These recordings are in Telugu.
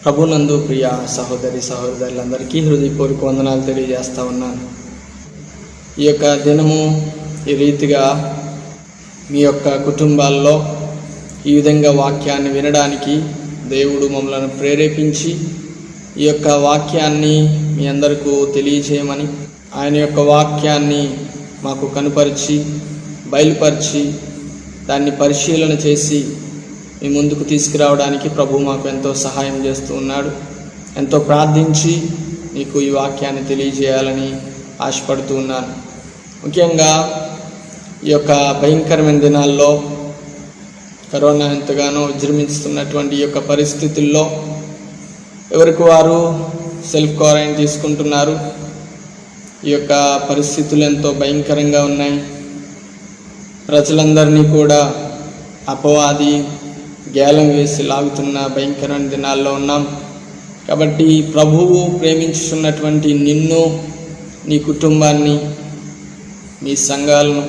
ప్రభునందు ప్రియ సహోదరి సహోదరులందరికీ హృదయపూర్వక వందనాలు తెలియజేస్తా ఉన్నాను. ఈ యొక్క దినము ఈ రీతిగా మీ యొక్క కుటుంబాల్లో ఈ విధంగా వాక్యాన్ని వినడానికి దేవుడు మమ్మల్ని ప్రేరేపించి ఈ యొక్క వాక్యాన్ని మీ అందరికీ తెలియజేయమని, ఆయన యొక్క వాక్యాన్ని మాకు కనుపరిచి బయలుపరిచి దాన్ని పరిశీలన చేసి మీ ముందుకు తీసుకురావడానికి ప్రభు మాకు ఎంతో సహాయం చేస్తూ ఉన్నాడు. ఎంతో ప్రార్థించి మీకు ఈ వాక్యాన్ని తెలియజేయాలని ఆశపడుతూ ఉన్నాను. ముఖ్యంగా ఈ యొక్క భయంకరమైన దినాల్లో కరోనా ఎంతగానో విజృంభిస్తున్నటువంటి ఈ యొక్క పరిస్థితుల్లో ఎవరికి వారు సెల్ఫ్ క్వారంటైన్ తీసుకుంటున్నారు. ఈ యొక్క పరిస్థితులు ఎంతో భయంకరంగా ఉన్నాయి. ప్రజలందరినీ కూడా అపవాది గేలం వేసి లాగుతున్న భయంకరమైన దినాల్లో ఉన్నాం. కాబట్టి ప్రభువు ప్రేమించుతున్నటువంటి నిన్ను, నీ కుటుంబాన్ని, మీ సంఘాలను,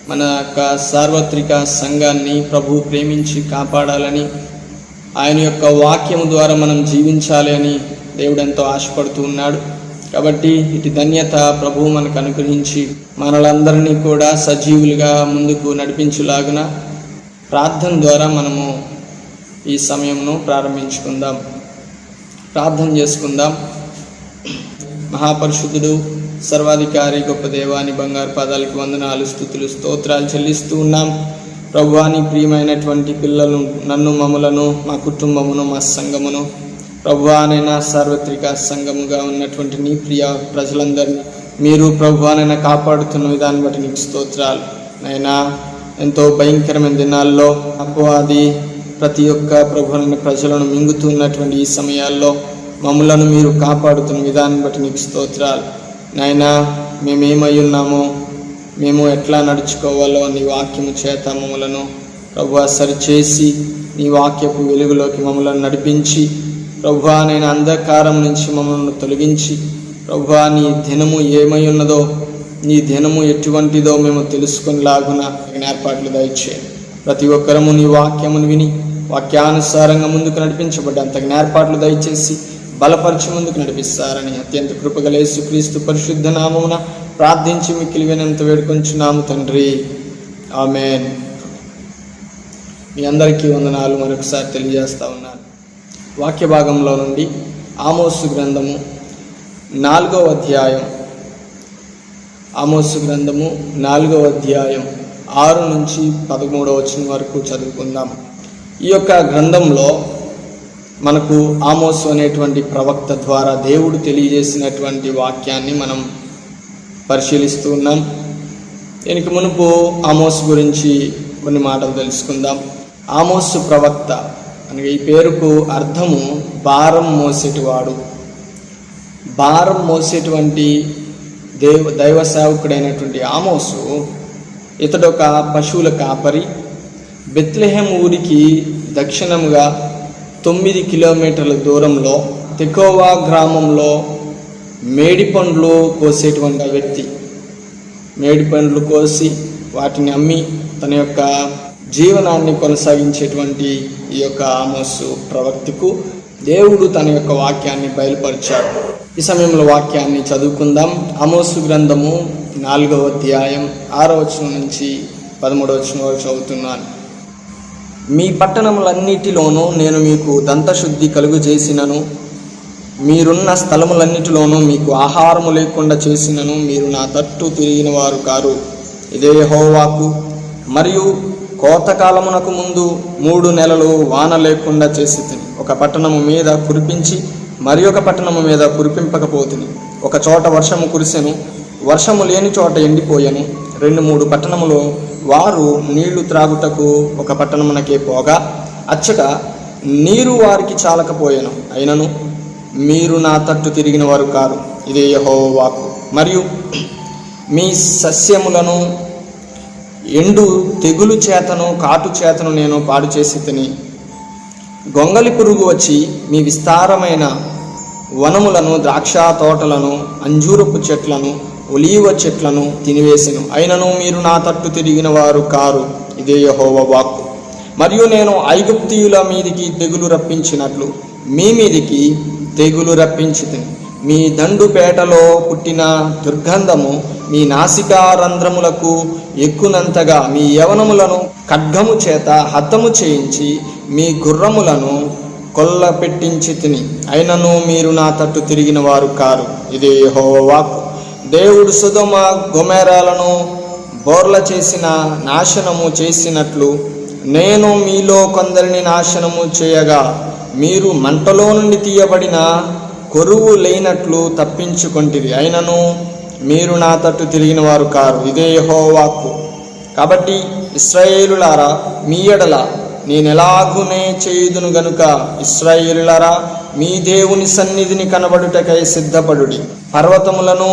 మన యొక్క సార్వత్రిక సంఘాన్ని ప్రభువు ప్రేమించి కాపాడాలని, ఆయన యొక్క వాక్యము ద్వారా మనం జీవించాలి అని దేవుడు ఎంతో ఆశపడుతూ ఉన్నాడు. కాబట్టి ఇటు ధన్యత ప్రభువు మనకు అనుగ్రహించి మనలందరినీ కూడా సజీవులుగా ముందుకు నడిపించులాగున ప్రార్థన ద్వారా మనము ఈ సమయంను ప్రారంభించుకుందాం. ప్రార్థన చేసుకుందాం. మహాపరిశుద్ధుడు, సర్వాధికారి, గొప్ప దేవాని బంగారు పాదాలకు వందనాలు, స్తుతులు, స్తోత్రాలు చెల్లిస్తూ ఉన్నాం. ప్రభువాని ప్రియమైనటువంటి పిల్లలు, నన్ను, మమ్మలను, మా కుటుంబమును, మా సంఘమును, ప్రభువానైనా సార్వత్రిక సంఘముగా ఉన్నటువంటి నీ ప్రియ ప్రజలందరినీ మీరు ప్రభువానైనా కాపాడుతున్న విధాన్ని బట్టి నీకు స్తోత్రాలు. నైనా ఎంతో భయంకరమైన దినాల్లో అపవాది ప్రతి ఒక్క ప్రభువైన ప్రజలను మింగుతున్నటువంటి ఈ సమయాల్లో మమ్మలను మీరు కాపాడుతున్న విధాన్ని బట్టి నీకు స్తోత్రాలు. నాయనా, మేమేమై ఉన్నామో, మేము ఎట్లా నడుచుకోవాలో నీ వాక్యము చేత మమ్మలను ప్రభువా సరిచేసి నీ వాక్యపు వెలుగులోకి మమ్మల్ని నడిపించి, ప్రభువా నేను అంధకారం నుంచి మమ్మల్ని తొలగించి, ప్రభువా నీ దినము ఏమై ఉన్నదో, నీ దినము ఎటువంటిదో మేము తెలుసుకునేలాగున ఏర్పాట్లు దయచేయండి. ప్రతి ఒక్కరము నీ వాక్యమును విని వాక్యానుసారంగా ముందుకు నడిపించబడ్డంత ఏర్పాట్లు దయచేసి బలపరిచి ముందుకు నడిపిస్తారని అత్యంత కృపగల యేసుక్రీస్తు పరిశుద్ధ నామమున ప్రార్థించి మిక్కిలి వినంత వేడుకొంచున్నాము తండ్రి, ఆమేన్. మీ అందరికీ వందనాలు మరొకసారి తెలియజేస్తా ఉన్నాను. వాక్య భాగంలో నుండి ఆమోసు గ్రంథము 4వ అధ్యాయం, ఆమోసు గ్రంథము 4వ అధ్యాయం 6 నుంచి 13వ వచనం వరకు చదువుకుందాం. ఈ యొక్క గ్రంథంలో మనకు ఆమోసు అనేటువంటి ప్రవక్త ద్వారా దేవుడు తెలియజేసినటువంటి వాక్యాన్ని మనం పరిశీలిస్తూ ఉన్నాం. దీనికి మునుపు ఆమోసు గురించి కొన్ని మాటలు తెలుసుకుందాం. ఆమోసు ప్రవక్త అనగా ఈ పేరుకు అర్థము భారం మోసేటివాడు. భారం మోసేటువంటి దైవ సేవకుడైనటువంటి ఆమోసు ఇతడొక పశువుల కాపరి. బెత్లెహేం ఊరికి దక్షిణముగా 9 కిలోమీటర్ల దూరంలో తెకోవా గ్రామంలో మేడి పండ్లు కోసేటువంటి వ్యక్తి. మేడి పండ్లు కోసి వాటిని అమ్మి తన యొక్క జీవనాన్ని కొనసాగించేటువంటి ఈ యొక్క ఆమోసు ప్రవక్తకు దేవుడు తన యొక్క వాక్యాన్ని బయలుపరిచాడు. ఈ సమయంలో వాక్యాన్ని చదువుకుందాం. ఆమోసు గ్రంథము 4వ అధ్యాయం 6వ వచనం నుంచి 13వ వచనం వరకు చదువుతున్నాను. మీ పట్టణములన్నిటిలోనూ నేను మీకు దంతశుద్ధి కలుగు చేసినను, మీరున్న స్థలములన్నిటిలోనూ మీకు ఆహారము లేకుండా చేసినను, మీరు నా తట్టు తిరిగిన వారు కారు. ఇదే యెహోవాకు. మరియు కోతకాలమునకు ముందు 3 నెలలు వాన లేకుండా చేసి ఒక పట్టణము మీద కురిపించి మరి ఒక పట్టణము మీద కురిపింపకపోతుని. ఒక చోట వర్షము కురిసెను, వర్షము లేని చోట ఎండిపోయెను. 2-3 పట్టణములో వారు నీళ్లు త్రాగుటకు ఒక పట్టణమునకే పోగా అచ్చట నీరు వారికి చాలకపోయెను. అయినను మీరు నా తట్టు తిరిగిన వారు కారు. ఇదే యెహోవాకు. మరియు మీ సస్యములను ఎండు తెగులు చేతను కాటు చేతను నేను పాడు చేసి తిని, గొంగలి పురుగు వచ్చి మీ విస్తారమైన వనములను, ద్రాక్ష తోటలను, అంజూరపు చెట్లను, ఒలీవ చెట్లను తినివేసెను. అయినను మీరు నా తట్టు తిరిగిన వారు కారు. ఇదే యెహోవా వాక్కు. మరియు నేను ఐగుప్తీయుల మీదికి తెగులు రప్పించినట్లు మీ మీదికి తెగులు రప్పించితిని. మీ దండుపేటలో పుట్టిన దుర్గంధము మీ నాసికా రంధ్రములకు ఎక్కునంతగా మీ యవనములను ఖడ్గము చేత హతము చేయించి మీ గుర్రములను కొల్ల పెట్టించి తిని, అయినను మీరు నా తట్టు తిరిగిన వారు కారు. ఇదే యెహోవా వాక్కు. దేవుడు సొదొమ గొమొర్రాలను బోర్ల చేసిన నాశనము చేసినట్లు నేను మీలో కొందరిని నాశనము చేయగా మీరు మంటలో నుండి తీయబడిన కొరువు లేనట్లు తప్పించుకొంటిరి, అయినను మీరు నా తట్టు తిరిగిన వారు కారు. ఇదే యెహోవా వాక్కు. కాబట్టి ఇశ్రాయేలులారా, మీ ఎడల నేనెలాగునే చేయుదును గనుక ఇశ్రాయేలులారా, మీ దేవుని సన్నిధిని కనబడుటకై సిద్ధపడుడి. పర్వతములను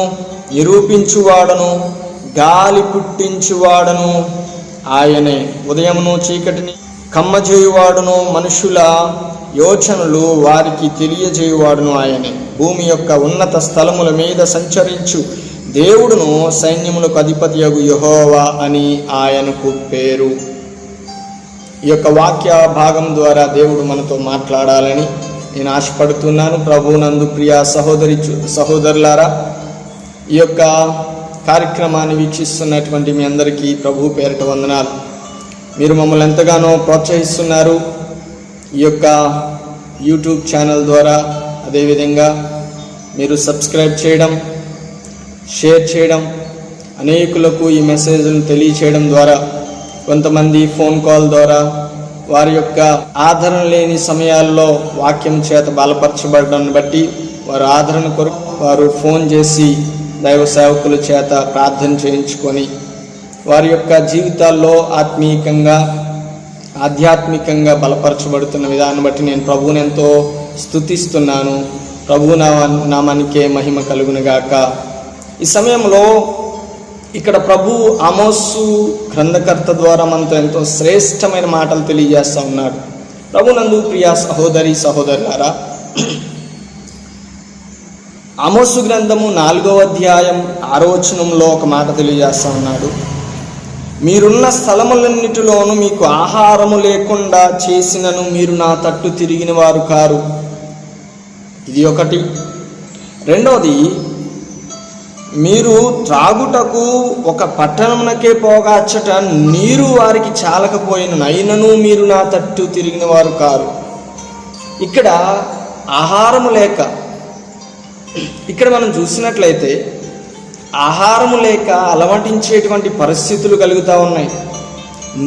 నిరూపించువాడను గాలి పుట్టించువాడను ఆయనే. ఉదయమును చీకటిని కమ్మజేయువాడును మనుషుల యోచనలు వారికి తెలియజేయువాడును ఆయనే. భూమి యొక్క ఉన్నత స్థలముల మీద సంచరించు దేవుడును సైన్యములకు అధిపతియగు యెహోవా అని ఆయనకు పేరు. ఈ యొక్క వాక్య భాగం ద్వారా దేవుడు మనతో మాట్లాడాలని నేను ఆశపడుతున్నాను. ప్రభువునందు ప్రియ సహోదరులారా, ఈ యొక్క కార్యక్రమాన్ని వీక్షిస్తున్నటువంటి మీ అందరికీ ప్రభు పేరిట వందనాలు. మీరు మమ్మల్ని ఎంతగానో ప్రోత్సహిస్తున్నారు ఈ యొక్క యూట్యూబ్ ఛానల్ ద్వారా. అదేవిధంగా మీరు సబ్స్క్రైబ్ చేయడం, షేర్ చేయడం, అనేకులకు ఈ మెసేజ్ను తెలియచేయడం ద్వారా, కొంతమంది ఫోన్ కాల్ ద్వారా వారి యొక్క ఆదరణ లేని సమయాల్లో వాక్యం చేత బలపరచబడడాన్ని బట్టి వారు ఆదరణ కొరకు వారు ఫోన్ చేసి దైవ సేవకుల చేత ప్రార్థన చేయించుకొని వారి యొక్క జీవితాల్లో ఆధ్యాత్మికంగా బలపరచబడుతున్న విధానం బట్టి నేను ప్రభువుని ఎంతో స్తుతిస్తున్నాను. ప్రభు నామానికే మహిమ కలుగునుగాక. ఈ సమయంలో ఇక్కడ ప్రభు ఆమోసు గ్రంథకర్త ద్వారా మనతో ఎంతో శ్రేష్టమైన మాటలు తెలియజేస్తూ ఉన్నాడు. ప్రభునందు ప్రియ సహోదరులారా, ఆమోసు గ్రంథము 4వ అధ్యాయం 6వ వచనంలో ఒక మాట తెలియజేస్తూ ఉన్నాడు. మీరున్న స్థలములన్నిటిలోనూ మీకు ఆహారము లేకుండా చేసినను మీరు నా తట్టు తిరిగిన వారు కారు. ఇది ఒకటి. రెండవది, మీరు త్రాగుటకు ఒక పట్టణమునకే పోగా అచ్చట నీరు వారికి చాలకపోయినను అయినను మీరు నా తట్టు తిరిగిన వారు కారు. ఇక్కడ ఆహారము లేక, ఇక్కడ మనం చూసినట్లయితే ఆహారము లేక అలమటించేటువంటి పరిస్థితులు కలుగుతూ ఉన్నాయి.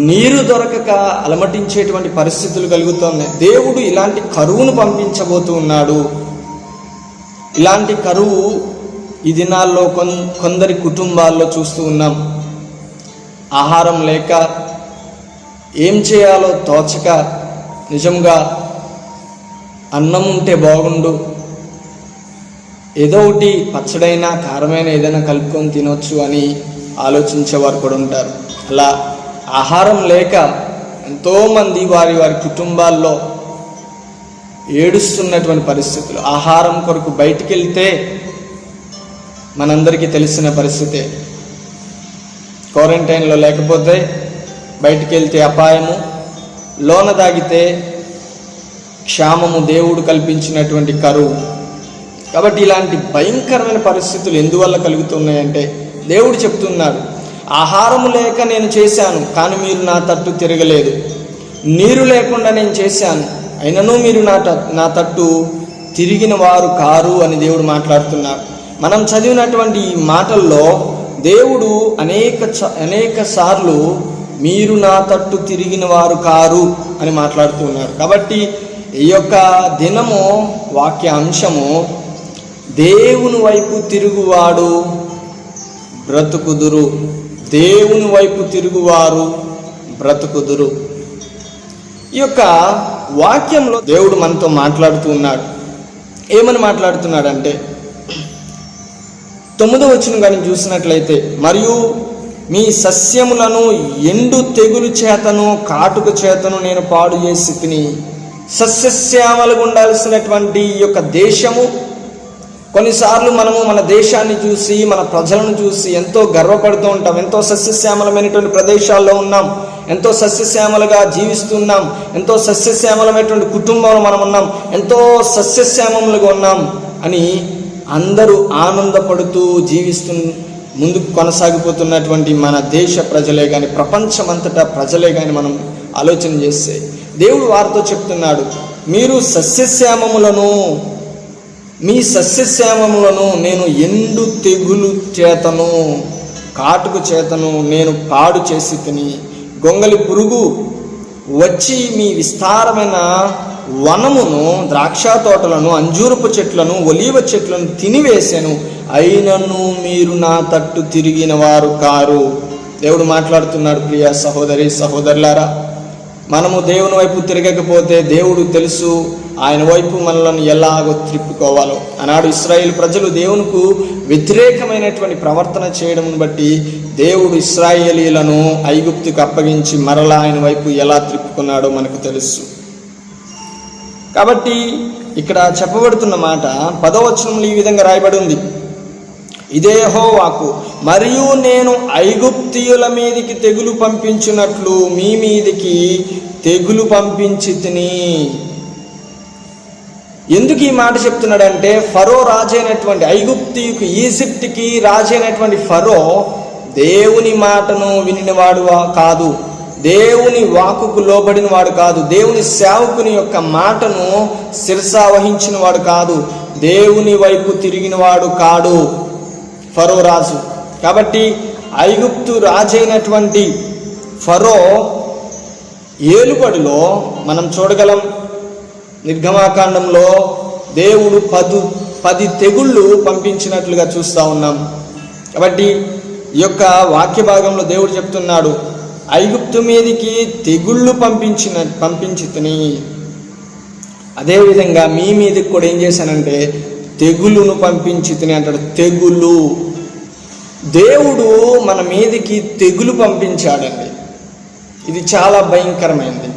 నీరు దొరకక అలమటించేటువంటి పరిస్థితులు కలుగుతూ ఉన్నాయి. దేవుడు ఇలాంటి కరువును పంపించబోతూ ఉన్నాడు. ఇలాంటి కరువు ఈ దినాల్లో కొందరి కుటుంబాల్లో చూస్తూ ఉన్నాం. ఆహారం లేక ఏం చేయాలో తోచక, నిజంగా అన్నం ఉంటే బాగుండు, ఏదో ఒకటి పచ్చడైనా కారమైన ఏదైనా కలుపుకొని తినొచ్చు అని ఆలోచించేవారు కూడా ఉంటారు. అలా ఆహారం లేక ఎంతోమంది వారి కుటుంబాల్లో ఏడుస్తున్నటువంటి పరిస్థితులు. ఆహారం కొరకు బయటికి వెళ్తే మనందరికీ తెలిసిన పరిస్థితే. క్వారంటైన్లో లేకపోతే బయటికి వెళ్తే అపాయము, లోన దాగితే క్షామము, దేవుడు కల్పించినటువంటి కరువు. కాబట్టి ఇలాంటి భయంకరమైన పరిస్థితులు ఎందువల్ల కలుగుతున్నాయంటే దేవుడు చెప్తున్నాడు, ఆహారము లేక నేను చేశాను కానీ మీరు నా తట్టు తిరగలేదు. నీరు లేకుండా నేను చేశాను అయినను మీరు నా తట్టు తిరిగిన వారు కారు అని దేవుడు మాట్లాడుతున్నాడు. మనం చదివినటువంటి ఈ మాటల్లో దేవుడు అనేక సార్లు మీరు నా తట్టు తిరిగిన వారు కారు అని మాట్లాడుతున్నారు. కాబట్టి ఈ యొక్క దినము వాక్య అంశము, దేవుని వైపు తిరుగువాడు బ్రతుకుదురు. దేవుని వైపు తిరుగువారు బ్రతుకుదురు. ఈ యొక్క వాక్యంలో దేవుడు మనతో మాట్లాడుతూ ఉన్నాడు. ఏమని మాట్లాడుతున్నాడంటే 9వ వచనం కానీ చూసినట్లయితే, మరియు మీ సస్యములను ఎండు తెగులు చేతను కాటుక చేతను నేను పాడు చేసి తిని. సస్యశ్యామలుగా ఉండాల్సినటువంటి ఈ యొక్క దేశము, కొన్నిసార్లు మనము మన దేశాన్ని చూసి మన ప్రజలను చూసి ఎంతో గర్వపడుతూ ఉంటాం. ఎంతో సస్యశ్యామలమైనటువంటి ప్రదేశాల్లో ఉన్నాం, ఎంతో సస్యశ్యామలుగా జీవిస్తున్నాం, ఎంతో సస్యశ్యామలమైనటువంటి కుటుంబంలో మనం ఉన్నాం, ఎంతో సస్యశ్యామములుగా ఉన్నాం అని అందరూ ఆనందపడుతూ ముందుకు కొనసాగిపోతున్నటువంటి మన దేశ ప్రజలే కానీ, ప్రపంచమంతటా ప్రజలే కానీ మనం ఆలోచన చేస్తే దేవుడు వారితో చెప్తున్నాడు, మీరు మీ సస్యశ్యామములను నేను ఎండు తెగులు చేతను, కాటుకు చేతను నేను పాడు చేసి తిని, గొంగలి పురుగు వచ్చి మీ విస్తారమైన వనమును, ద్రాక్ష తోటలను, అంజూరపు చెట్లను, ఒలీవ చెట్లను తినివేశాను, అయినను మీరు నా తట్టు తిరిగిన వారు కారు. దేవుడు మాట్లాడుతున్నాడు. ప్రియ సహోదరి సహోదరులారా, మనము దేవుని వైపు తిరగకపోతే దేవుడు తెలుసు ఆయన వైపు మనలను ఎలాగో త్రిప్పుకోవాలో. ఆనాడు ఇశ్రాయేలు ప్రజలు దేవునికి వ్యతిరేకమైనటువంటి ప్రవర్తన చేయడం బట్టి దేవుడు ఇశ్రాయేలీలను ఐగుప్తుకు అప్పగించి మరలా ఆయన వైపు ఎలా త్రిప్పుకున్నాడో మనకు తెలుసు. కాబట్టి ఇక్కడ చెప్పబడుతున్న మాట 10వ వచనంలో ఈ విధంగా రాయబడి ఉంది, ఇదే యెహోవాకు, మరియు నేను ఐగుప్తీయుల మీదికి తెగులు పంపించినట్లు మీ మీదికి తెగులు పంపించి తిని. ఎందుకు ఈ మాట చెప్తున్నాడంటే, ఫరో రాజైనటువంటి ఐగుప్తీయుకు, ఈజిప్ట్కి రాజైనటువంటి ఫరో దేవుని మాటను వినినవాడు కాదు, దేవుని వాక్కుకు లోబడిన వాడు కాదు, దేవుని సేవకుని యొక్క మాటను శిరసావహించిన వాడు కాదు, దేవుని వైపు తిరిగిన వాడు కాడు ఫరో రాజు. కాబట్టి ఐగుప్తు రాజైనటువంటి ఫరో ఏలుబడిలో మనం చూడగలం. నిర్గమాకాండంలో దేవుడు 10 తెగుళ్ళు పంపించినట్లుగా చూస్తూ ఉన్నాం. కాబట్టి ఈ యొక్క వాక్య భాగంలో దేవుడు చెప్తున్నాడు, ఐగుప్తు మీదికి తెగుళ్ళు పంపించి తిని, అదేవిధంగా మీ మీదకి కూడా ఏం చేశానంటే తెగులును పంపించి తిని అంటాడు. తెగులు, దేవుడు మన మీదికి తెగులు పంపించాడండి. ఇది చాలా భయంకరమైనది.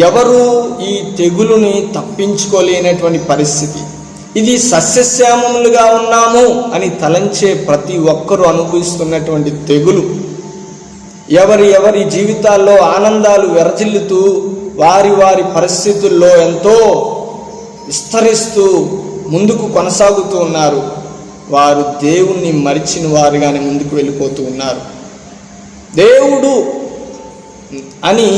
ఎవరు ఈ తెగులుని తప్పించుకోలేనటువంటి పరిస్థితి. ఇది సస్యశ్యామములుగా ఉన్నాము అని తలంచే ప్రతి ఒక్కరూ అనుభవిస్తున్నటువంటి తెగులు. ఎవరి జీవితాల్లో ఆనందాలు వెరజిల్లుతూ వారి పరిస్థితుల్లో ఎంతో విస్తరిస్తూ ముందుకు కొనసాగుతూ ఉన్నారు. వారు దేవుణ్ణి మరిచిన వారుగానే ముందుకు వెళ్ళిపోతూ ఉన్నారు. దేవుడు అని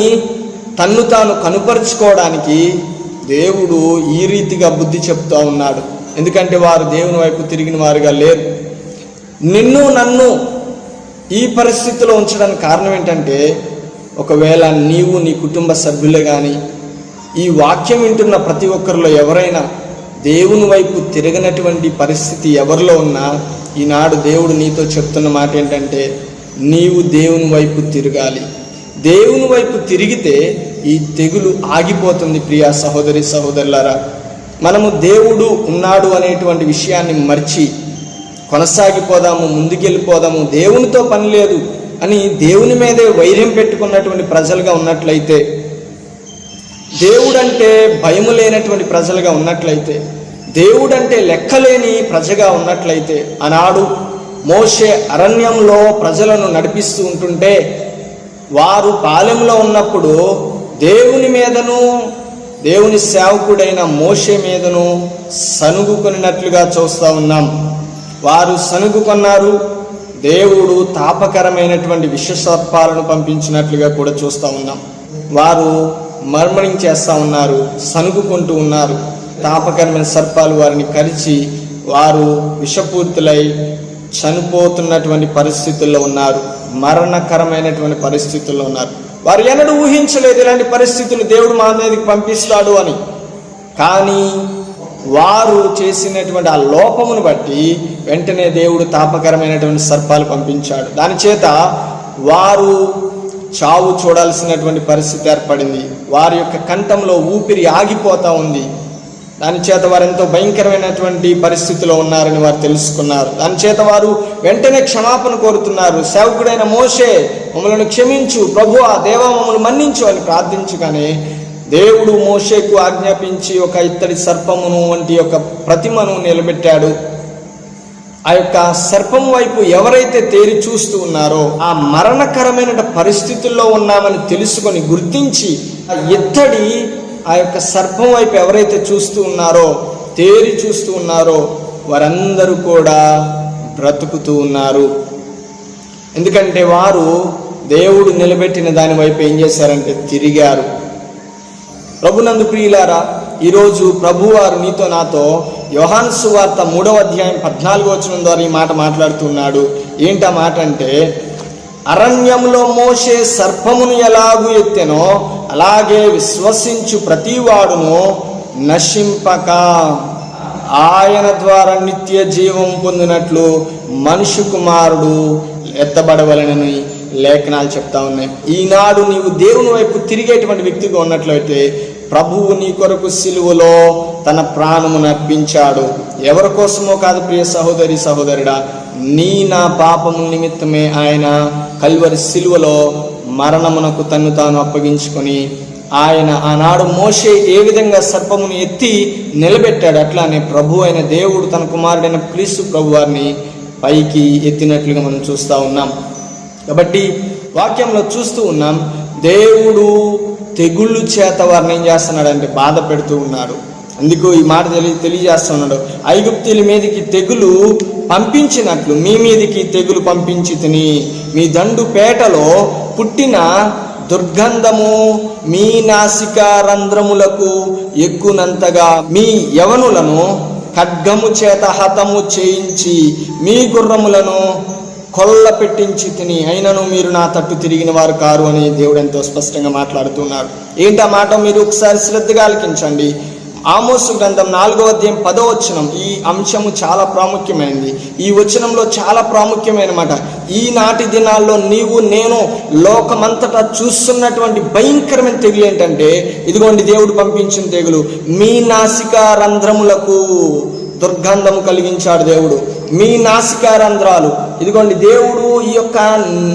తన్ను తాను కనుపరుచుకోవడానికి దేవుడు ఈ రీతిగా బుద్ధి చెప్తూ ఉన్నాడు. ఎందుకంటే వారు దేవుని వైపు తిరిగిన వారుగా లేరు. నిన్ను నన్ను ఈ పరిస్థితిలో ఉంచడానికి కారణం ఏంటంటే, ఒకవేళ నీవు నీ కుటుంబ సభ్యులే కానీ ఈ వాక్యం వింటున్న ప్రతి ఒక్కరిలో ఎవరైనా దేవుని వైపు తిరగనటువంటి పరిస్థితి ఎవరిలో ఉన్నా, ఈనాడు దేవుడు నీతో చెప్తున్న మాట ఏంటంటే, నీవు దేవుని వైపు తిరగాలి. దేవుని వైపు తిరిగితే ఈ తెగులు ఆగిపోతుంది. ప్రియా సహోదరి సహోదరులారా, మనము దేవుడు ఉన్నాడు అనేటువంటి విషయాన్ని మర్చి కొనసాగిపోదాము, ముందుకెళ్ళిపోదాము, దేవునితో పని లేదు అని దేవుని మీదే వైర్యం పెట్టుకున్నటువంటి ప్రజలుగా ఉన్నట్లయితే, దేవుడంటే భయము లేనటువంటి ప్రజలుగా ఉన్నట్లయితే, దేవుడంటే లెక్కలేని ప్రజగా ఉన్నట్లయితే, ఆనాడు మోషే అరణ్యంలో ప్రజలను నడిపిస్తూ ఉంటుంటే వారు పాలెంలో ఉన్నప్పుడు దేవుని మీదను దేవుని సేవకుడైన మోషే మీదను సనుగుకొనినట్లుగా చూస్తూ ఉన్నాం. వారు సనుగుకొన్నారు. దేవుడు తాపకరమైనటువంటి విషసర్పాలను పంపించినట్లుగా కూడా చూస్తూ ఉన్నాం. వారు మర్మరింగ్ చేస్తూ ఉన్నారు, సనుగుకుంటూ ఉన్నారు. తాపకరమైన సర్పాలు వారిని కరిచి వారు విషపూర్తులై చనిపోతున్నటువంటి పరిస్థితుల్లో ఉన్నారు. మరణకరమైనటువంటి పరిస్థితుల్లో ఉన్నారు. వారు ఎన్నడూ ఊహించలేదు ఇలాంటి పరిస్థితులు దేవుడు మా మీదకి పంపిస్తాడు అని. కానీ వారు చేసినటువంటి ఆ లోపమును బట్టి వెంటనే దేవుడు తాపకరమైనటువంటి సర్పాలు పంపించాడు. దాని చేత వారు చావు చూడాల్సినటువంటి పరిస్థితి ఏర్పడింది. వారి యొక్క కంఠంలో ఊపిరి ఆగిపోతూ ఉంది. దాని చేత వారు ఎంతో భయంకరమైనటువంటి పరిస్థితిలో ఉన్నారని వారు తెలుసుకున్నారు. దాని చేత వారు వెంటనే క్షమాపణ కోరుతున్నారు. సేవకుడైన మోషే, మమ్మల్ని క్షమించు ప్రభువా, దేవా మమ్మల్ని మన్నించు అని ప్రార్థించగానే దేవుడు మోషేకు ఆజ్ఞాపించి ఒక ఇత్తడి సర్పమును వంటి ఒక ప్రతిమను నిలబెట్టాడు. ఆ యొక్క సర్పం వైపు ఎవరైతే తేరి చూస్తూ ఉన్నారో, ఆ మరణకరమైన పరిస్థితుల్లో ఉన్నామని తెలుసుకొని గుర్తించి ఆ ఎత్తడి ఆ యొక్క సర్పం వైపు ఎవరైతే చూస్తూ ఉన్నారో, తేరి చూస్తూ ఉన్నారో, వారందరూ కూడా బ్రతుకుతూ ఉన్నారు. ఎందుకంటే వారు దేవుడు నిలబెట్టిన దాని వైపు ఏం చేశారంటే తిరిగారు. ప్రభునందు ప్రియులారా, ఈరోజు ప్రభువారు నీతో నాతో యోహాను సువార్త 3వ అధ్యాయం 14వ వచనం ద్వారా ఈ మాట మాట్లాడుతున్నాడు. ఏంటా మాట అంటే, అరణ్యంలో మోషే సర్పమును ఎలాగూ ఎత్తెనో అలాగే విశ్వసించు ప్రతివాడును నశింపక ఆయన ద్వారా నిత్య జీవం పొందినట్లు మనుష్య కుమారుడు ఎత్తబడవలనని లేఖనాలు చెప్తా ఉన్నాయి. ఈనాడు నీవు దేవుని వైపు తిరిగేటువంటి వ్యక్తిగా ఉన్నట్లయితే ప్రభువు నీ కొరకు సిలువలో తన ప్రాణమును అర్పించాడు. ఎవరి కోసమో కాదు ప్రియ సహోదరి సహోదరుడా, నా పాపము నిమిత్తమే ఆయన కల్వరి సిలువలో మరణమునకు తన్ను తాను అప్పగించుకొని ఆయన ఆనాడు మోషే ఏ విధంగా సర్పమును ఎత్తి నిలబెట్టాడు, అట్లానే ప్రభు అయిన దేవుడు తన కుమారుడైన క్రీస్తు ప్రభు వారిని పైకి ఎత్తినట్లుగా మనం చూస్తూ ఉన్నాం. కాబట్టి వాక్యంలో చూస్తూ ఉన్నాం, దేవుడు తెగుళ్ళు చేత వారిని ఏం చేస్తున్నాడంటే బాధ పెడుతూ ఉన్నాడు. అందుకు ఈ మాట తెలియజేస్తున్నాడు, ఐగుప్తీల మీదకి తెగులు పంపించినట్లు మీ మీదికి తెగులు పంపించి తిని మీ దండు పేటలో పుట్టిన దుర్గంధము మీ నాసికా రంధ్రములకు ఎక్కునంతగా మీ యవనులను ఖడ్గము చేత హతము చేయించి మీ గుర్రములను కొల్ల పెట్టించి తిని అయినను మీరు నా తట్టు తిరిగిన వారు కారు అని దేవుడు ఎంతో స్పష్టంగా మాట్లాడుతున్నారు. ఏంటా మాట మీరు ఒకసారి శ్రద్ధగా ఆలకించండి. ఆమోసు గ్రంథం 4వ అధ్యాయం 10వ వచనం. ఈ అంశము చాలా ప్రాముఖ్యమైనది. ఈ వచనంలో చాలా ప్రాముఖ్యమైన మాట. ఈనాటి దినాల్లో నీవు నేను లోకమంతటా చూస్తున్నటువంటి భయంకరమైన తెగులు ఏంటంటే, ఇదిగోండి దేవుడు పంపించిన తెగులు, మీ నాసికా రంధ్రములకు దుర్గంధము కలిగించాడు దేవుడు. మీ నాసికా రంధ్రాలు, ఇదిగోండి దేవుడు ఈ యొక్క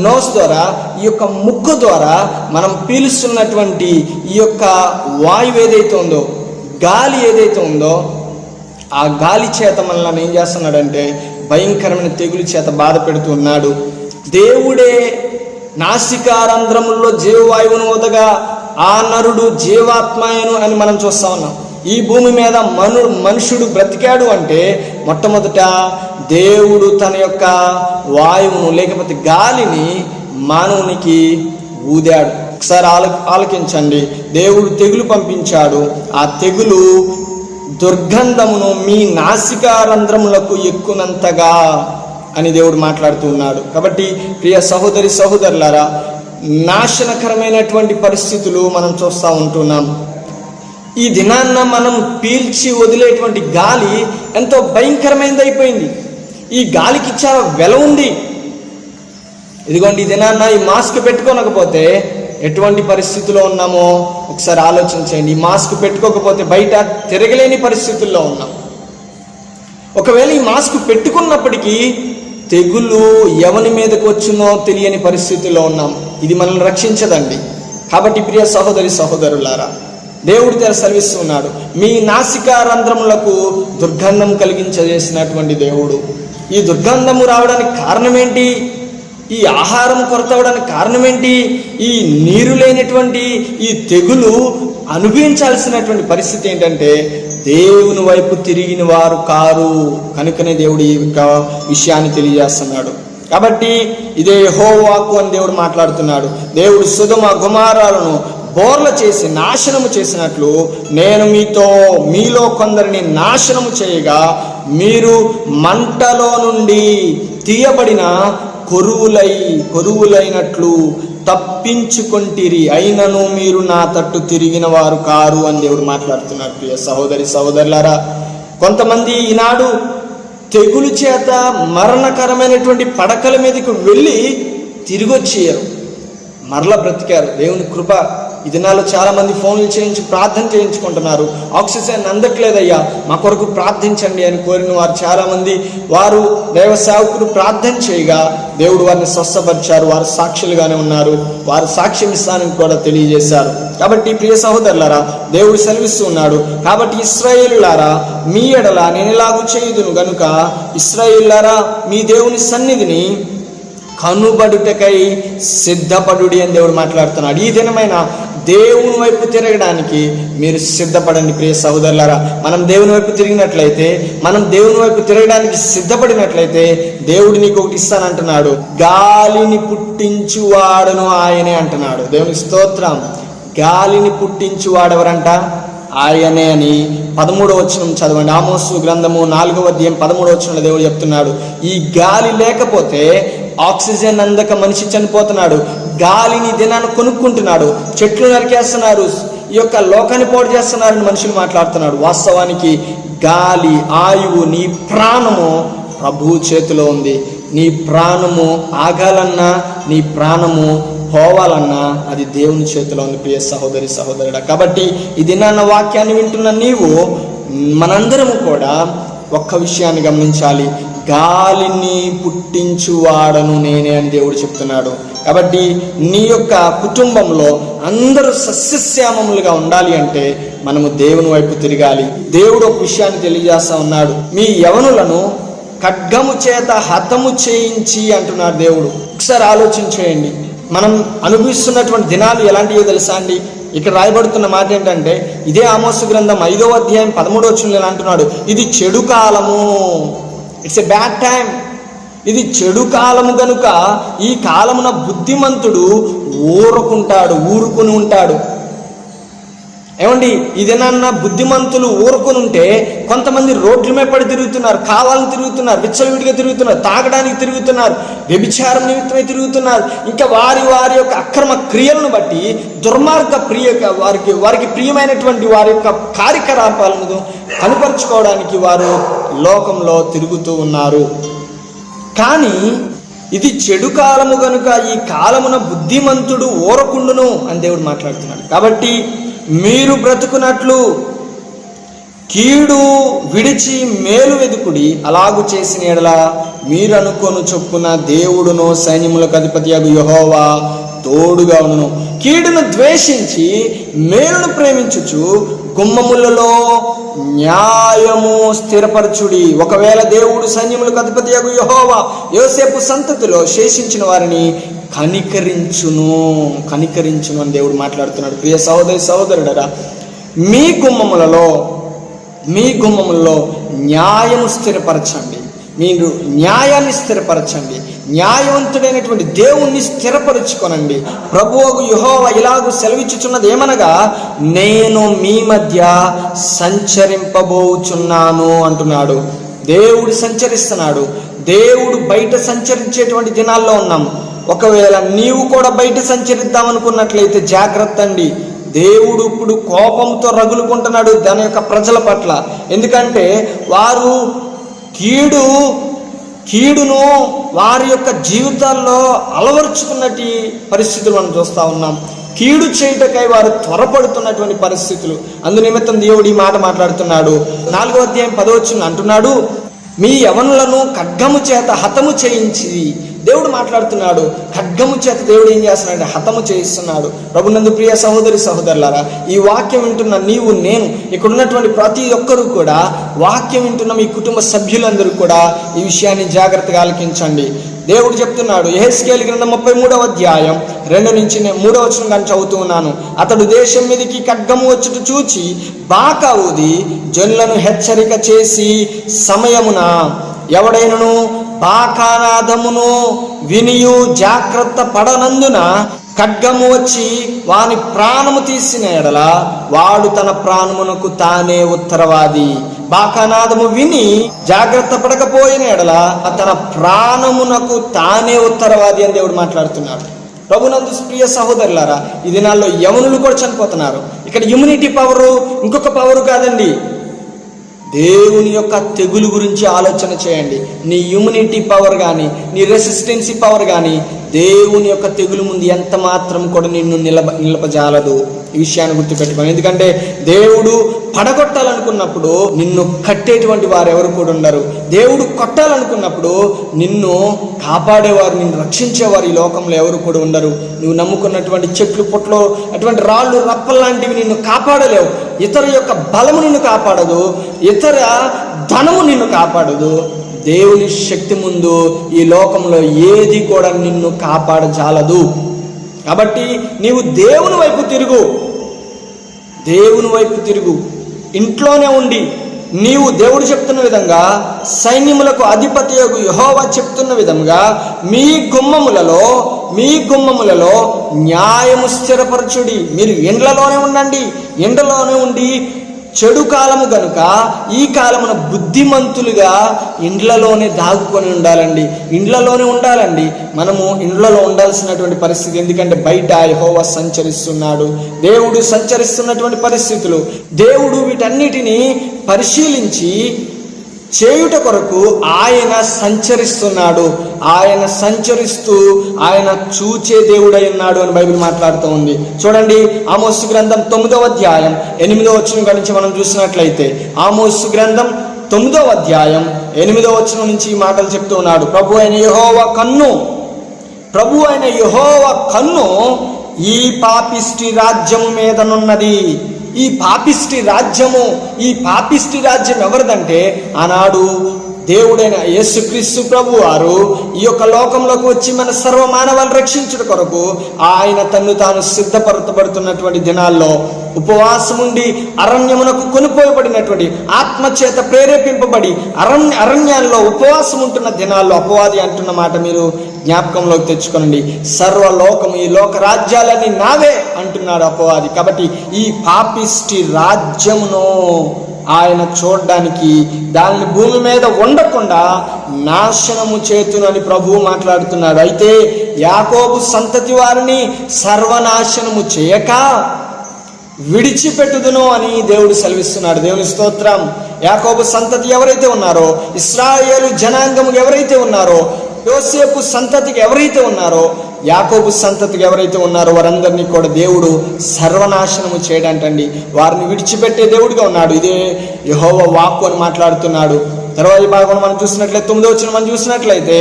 నోస్ ద్వారా, ఈ యొక్క ముక్కు ద్వారా మనం పీలుస్తున్నటువంటి ఈ యొక్క వాయువు ఏదైతే ఉందో, గాలి ఏదైతే ఉందో, ఆ గాలి చేత మనల్ని ఏం చేస్తున్నాడంటే భయంకరమైన తెగులు చేత బాధ పెడుతూ ఉన్నాడు. దేవుడే నాసికారంధ్రముల్లో జీవవాయువును వదగా ఆ నరుడు జీవాత్మయను అని మనం చూస్తా ఉన్నాం. ఈ భూమి మీద మనుషుడు బ్రతికాడు అంటే మొట్టమొదట దేవుడు తన యొక్క వాయువును లేకపోతే గాలిని మానవునికి ఊదాడు. ఒకసారి ఆలకించండి. దేవుడు తెగులు పంపించాడు. ఆ తెగులు దుర్గంధమును మీ నాసికా రంధ్రములకు ఎక్కునంతగా అని దేవుడు మాట్లాడుతూ ఉన్నాడు. కాబట్టి ప్రియ సహోదరి సహోదరులారా, నాశనకరమైనటువంటి పరిస్థితులు మనం చూస్తూ ఉంటున్నాం. ఈ దినాన్న మనం పీల్చి వదిలేటువంటి గాలి ఎంతో భయంకరమైనది అయిపోయింది. ఈ గాలికి చాలా వెల ఉంది. ఇదిగోండి ఈ దినాన్న ఈ మాస్క్ పెట్టుకోనకపోతే ఎటువంటి పరిస్థితుల్లో ఉన్నామో ఒకసారి ఆలోచించండి. ఈ మాస్క్ పెట్టుకోకపోతే బయట తిరగలేని పరిస్థితుల్లో ఉన్నాం. ఒకవేళ ఈ మాస్క్ పెట్టుకున్నప్పటికీ తెగుళ్ళు ఎవని మీదకు వచ్చునో తెలియని పరిస్థితుల్లో ఉన్నాం. ఇది మనల్ని రక్షించదండి. కాబట్టి ప్రియ సహోదరి సహోదరులారా, దేవుడు సెలవిస్తున్నాడు, మీ నాసికా రంధ్రములకు దుర్గంధం కలిగించేసినటువంటి దేవుడు. ఈ దుర్గంధము రావడానికి కారణం ఏంటి? ఈ ఆహారం కొరత అవడానికి కారణం ఏంటి? ఈ నీరు లేనటువంటి ఈ తెగులు అనుభవించాల్సినటువంటి పరిస్థితి ఏంటంటే దేవుని వైపు తిరిగిన వారు కారు. కనుకనే దేవుడు ఈ విషయాన్ని తెలియజేస్తున్నాడు. కాబట్టి ఇదే యెహోవాకు అని దేవుడు మాట్లాడుతున్నాడు. దేవుడు సొదొమ గొమొర్రాలను బోర్ల చేసి నాశనము చేసినట్లు నేను మీలో కొందరిని నాశనము చేయగా మీరు మంటలో నుండి తీయబడిన కొరువులైనట్లు తప్పించుకొంటిరి, అయినను మీరు నా తట్టు తిరిగిన వారు కారు అని దేవుడు మాట్లాడుతున్నారు. ప్రియ సహోదరి సహోదరులారా, కొంతమంది ఈనాడు తెగులు చేత మరణకరమైనటువంటి పడకల మీదకు వెళ్ళి తిరిగి వచ్చేయారు, మరలా బ్రతికారు. దేవుని కృప ఈ దినాల్లో చాలా మంది ఫోన్లు చేయించి ప్రార్థన చేయించుకుంటున్నారు. ఆక్సిజన్ అందట్లేదయ్యా, మా కొరకు ప్రార్థించండి అని కోరిన వారు చాలామంది, వారు దైవ సేవకులు ప్రార్థన చేయగా దేవుడు వారిని స్వస్థపరిచారు. వారు సాక్షులుగానే ఉన్నారు. వారు సాక్ష్యం ఇస్తానని కూడా తెలియజేశారు. కాబట్టి ప్రియ సహోదరులారా, దేవుడు సెలవిస్తూ ఉన్నాడు. కాబట్టి ఇశ్రాయేలులారా, మీ ఎడల నేను ఇలాగు చేయుదును గనుక ఇశ్రాయేలులారా, మీ దేవుని సన్నిధిని కనుబడుటకై సిద్ధపడుడి అని దేవుడు మాట్లాడుతున్నాడు. ఈ దినమైన దేవుని వైపు తిరగడానికి మీరు సిద్ధపడండి ప్రియ సహోదరులారా. మనం దేవుని వైపు తిరిగినట్లయితే, మనం దేవుని వైపు తిరగడానికి సిద్ధపడినట్లయితే దేవుడు నీకు ఒకటి ఇస్తానంటున్నాడు. గాలిని పుట్టించువాడను ఆయనే అంటున్నాడు. దేవునికి స్తోత్రం. గాలిని పుట్టించువాడెవరంట? ఆయనే అని 13వ వచనం చదవండి. ఆమోసు గ్రంథము 4వ అధ్యాయం 13వ వచనంలో దేవుడు చెప్తున్నాడు. ఈ గాలి లేకపోతే ఆక్సిజన్ అందక మనిషి చనిపోతున్నాడు. గాలిని దినాన్ని కొనుక్కుంటున్నాడు, చెట్లు నరికేస్తున్నారు, ఈ యొక్క లోకాన్ని పాడు చేస్తున్నారని మనుషులు మాట్లాడుతున్నాడు. వాస్తవానికి గాలి, ఆయువు, నీ ప్రాణము ప్రభువు చేతిలో ఉంది. నీ ప్రాణము ఆగాలన్నా, నీ ప్రాణము పోవాలన్నా అది దేవుని చేతిలో ఉంది ప్రియ సహోదరి సహోదరుడా. కాబట్టి ఈ దినాన్న వాక్యాన్ని వింటున్న నీవు, మనందరము కూడా ఒక్క విషయాన్ని గమనించాలి. గాలిని పుట్టించువాడను నేనే అని దేవుడు చెప్తున్నాడు. కాబట్టి నీ యొక్క కుటుంబంలో అందరూ సస్యశ్యామములుగా ఉండాలి అంటే మనము దేవుని వైపు తిరగాలి. దేవుడు ఒక విషయాన్ని తెలియజేస్తా ఉన్నాడు. మీ యవనులను ఖడ్గము చేత హతము చేయించి అంటున్నాడు దేవుడు. ఒకసారి ఆలోచించేయండి. మనం అనుభవిస్తున్నటువంటి దినాలు ఎలాంటివో తెలుసా అండి? ఇక్కడ రాయబడుతున్న మాట ఏంటంటే, ఇదే ఆమోసు గ్రంథం 5వ అధ్యాయం 13వ వచనంలో ఎలా అంటున్నాడు? ఇది చెడు కాలము, ఇట్స్ ఎ బ్యాడ్ టైం. ఇది చెడు కాలము గనుక ఈ కాలమున బుద్ధిమంతుడు ఊరుకుని ఉంటాడు. ఏమండి, ఇదేనన్న బుద్ధిమంతులు ఊరుకుని ఉంటే కొంతమంది రోడ్ల మీద పడి తిరుగుతున్నారు, కావాలని తిరుగుతున్నారు, విచ్చలవిడిగా తిరుగుతున్నారు, తాగడానికి తిరుగుతున్నారు, వ్యభిచారం నిమిత్తమై తిరుగుతున్నారు. ఇంకా వారి యొక్క అక్రమ క్రియలను బట్టి దుర్మార్గ వారికి ప్రియమైనటువంటి వారి యొక్క కార్యకలాపాలను కనుపరుచుకోవడానికి వారు లోకంలో తిరుగుతూ ఉన్నారు. కానీ ఇది చెడు కాలము కనుక ఈ కాలమున బుద్ధిమంతుడు ఊరకుండును అని దేవుడు మాట్లాడుతున్నాడు. కాబట్టి మీరు బ్రతుకున్నట్లు కీడు విడిచి మేలు వెదుకుడి, అలాగు చేసిన ఎడల మీరు అనుకొను చొప్పున దేవుడును సైన్యములకు అధిపతియగు యెహోవా తోడుగా ఉండును. కీడును ద్వేషించి మేలును ప్రేమించుచు గుమ్మములలో న్యాయము స్థిరపరచుడి. ఒకవేళ దేవుడు సైన్యములకు అధిపతియగు యెహోవా యోసేపు సంతతిలో శేషించిన వారిని కనికరించును అని దేవుడు మాట్లాడుతున్నాడు. ప్రియ సహోదరి సహోదరుడరా, మీ గుమ్మములలో న్యాయము స్థిరపరచండి. మీరు న్యాయాన్ని స్థిరపరచండి. న్యాయవంతుడైనటువంటి దేవుణ్ణి స్థిరపరుచుకొనండి. ప్రభువగు యెహోవా ఇలాగు సెలవిచ్చుచున్నది ఏమనగా, నేను మీ మధ్య సంచరింపబోచున్నాను అంటున్నాడు. దేవుడు సంచరిస్తున్నాడు. దేవుడు బయట సంచరించేటువంటి దినాల్లో ఉన్నాం. ఒకవేళ నీవు కూడా బయట సంచరిద్దామనుకున్నట్లయితే జాగ్రత్త అండి. దేవుడు ఇప్పుడు కోపంతో రగులుకుంటున్నాడు దాని యొక్క ప్రజల పట్ల. ఎందుకంటే వారు కీడును వారి యొక్క జీవితాల్లో అలవర్చుకున్నటి పరిస్థితులు మనం చూస్తూ ఉన్నాం. కీడు చేయుటకై వారు త్వరపడుతున్నటువంటి పరిస్థితులు. అందునిమిత్తం దేవుడు ఈ మాట మాట్లాడుతున్నాడు. 4వ అధ్యాయం 10వ వచనం అంటున్నాడు, మీ యవనులను ఖడ్గము చేత హతము చేయించి. దేవుడు మాట్లాడుతున్నాడు. ఖడ్గము చేత దేవుడు ఏం చేస్తున్నాడు? హతము చేయిస్తున్నాడు. ప్రభునందు ప్రియ సహోదరి సహోదరులారా, ఈ వాక్యం వింటున్న నీవు, నేను, ఇక్కడ ఉన్నటువంటి ప్రతి ఒక్కరూ కూడా, వాక్యం వింటున్న మీ కుటుంబ సభ్యులందరూ కూడా ఈ విషయాన్ని జాగ్రత్తగా ఆలకించండి. దేవుడు చెప్తున్నాడు, యెహెజ్కేలు గ్రంథం 33వ అధ్యాయం 2 నుంచి 3వ వచనం కానీ చదువుతూ ఉన్నాను. అతడు దేశం మీదకి ఖడ్గము వచ్చుట చూచి బాకా ఊది జనులను హెచ్చరిక చేసి సమయమున ఎవడైనను బాకానాదమును వినియు జాగ్రత్త పడనందున ఖడ్గము వచ్చి వాని ప్రాణము తీసిన ఎడల వాడు తన ప్రాణమునకు తానే ఉత్తరవాది. బాకానాదము విని జాగ్రత్త పడకపోయిన ఎడల తన ప్రాణమునకు తానే ఉత్తరవాది అని దేవుడు మాట్లాడుతున్నాడు. ప్రభునందు ప్రియ సహోదరులారా, ఈ దినాల్లో యవనులు కూడా చనిపోతున్నారు. ఇక్కడ ఇమ్యూనిటీ పవరు ఇంకొక పవరు కాదండి. దేవుని యొక్క తెగులు గురించి ఆలోచన చేయండి. నీ ఇమ్యూనిటీ పవర్ కానీ, నీ రెసిస్టెన్సీ పవర్ కానీ దేవుని యొక్క తెగులు ముందు ఎంత మాత్రం కూడా నిన్ను నిలపజాలదు. ఈ విషయాన్ని గుర్తుపెట్టుకోండి. ఎందుకంటే దేవుడు పడగొట్టాలనుకున్నప్పుడు నిన్ను కట్టేటువంటి వారు ఎవరు కూడా ఉండరు. దేవుడు కొట్టాలనుకున్నప్పుడు నిన్ను కాపాడేవారు, నిన్ను రక్షించేవారు ఈ లోకంలో ఎవరు కూడా ఉండరు. నువ్వు నమ్ముకున్నటువంటి చెట్లు పుట్లు అటువంటి రాళ్ళు రప్పల్లాంటివి నిన్ను కాపాడలేవు. ఇతర యొక్క బలము నిన్ను కాపాడదు, ఇతర ధనము నిన్ను కాపాడదు. దేవుని శక్తి ముందు ఈ లోకంలో ఏది కూడా నిన్ను కాపాడజాలదు. కాబట్టి నీవు దేవుని వైపు తిరుగు, దేవుని వైపు తిరుగు. ఇంట్లోనే ఉండి నీవు దేవుడు చెప్తున్న విధంగా, సైన్యములకు అధిపతియగు యెహోవా చెప్తున్న విధంగా మీ గుమ్మములలో న్యాయము స్థిరపరచుడి. మీరు ఇండ్లలోనే ఉండండి. ఇండ్లలోనే ఉండి చెడు కాలము గనుక ఈ కాలమున బుద్ధిమంతులుగా ఇండ్లలోనే దాగుకొని ఉండాలండి. ఇండ్లలోనే ఉండాలండి. మనము ఇండ్లలో ఉండాల్సినటువంటి పరిస్థితి. ఎందుకంటే బయట యెహోవా సంచరిస్తున్నాడు. దేవుడు సంచరిస్తున్నటువంటి పరిస్థితులు. దేవుడు వీటన్నిటినీ పరిశీలించి చేయుట కొరకు ఆయన సంచరిస్తున్నాడు. ఆయన సంచరిస్తూ ఆయన చూచే దేవుడై ఉన్నాడు అని బైబిల్ మాట్లాడుతూ ఉంది. చూడండి, ఆమోసు గ్రంథం 9వ అధ్యాయం 8వ వచనం నుంచి మనం చూసినట్లయితే, ఆమోసు గ్రంథం 9వ అధ్యాయం 8వ వచనం నుంచి ఈ మాటలు చెప్తూ ఉన్నాడు. ప్రభు అయిన యెహోవా కన్ను ఈ పాపిష్టి రాజ్యము మీదనున్నది. ఈ పాపిష్టి రాజ్యం ఎవరిదంటే, ఆనాడు దేవుడైన యేసుక్రీస్తు ప్రభు వారు ఈ యొక్క లోకంలోకి వచ్చి మన సర్వ మానవాలను రక్షించుట కొరకు ఆయన తన్ను తాను సిద్ధపరచబడుతున్నటువంటి దినాల్లో ఉపవాసం ఉండి అరణ్యమునకు కొనిపోయబడినటువంటి ఆత్మచేత ప్రేరేపింపబడి అరణ్యాల్లో ఉపవాసం ఉంటున్న దినాల్లో అపవాది అంటున్న మాట మీరు జ్ఞాపకంలోకి తెచ్చుకోనండి. సర్వలోకము, ఈ లోక రాజ్యాలన్నీ నావే అంటున్నాడు అపవాది. కాబట్టి ఈ పాపిష్టి రాజ్యమును ఆయన చూడడానికి, దానిని భూమి మీద ఉండకుండా నాశనము చేతును అని ప్రభువు మాట్లాడుతున్నాడు. అయితే యాకోబు సంతతి వారిని సర్వనాశనము చేయక విడిచిపెట్టుదును అని దేవుడు సెలవిస్తున్నాడు. దేవుని స్తోత్రం. యాకోబు సంతతి ఎవరైతే ఉన్నారో, ఇశ్రాయేలు జనాంగము ఎవరైతే ఉన్నారో, యోసేపు సంతతికి ఎవరైతే ఉన్నారో, యాకోబు సంతతికి ఎవరైతే ఉన్నారో వారందరినీ కూడా దేవుడు సర్వనాశనము చేయడంటండి. వారిని విడిచిపెట్టే దేవుడిగా ఉన్నాడు. ఇదే యెహోవా వాక్కు అని మాట్లాడుతున్నాడు. తర్వాత భాగంలో మనం చూసినట్లయితే 9వ వచనం మనం చూసినట్లయితే,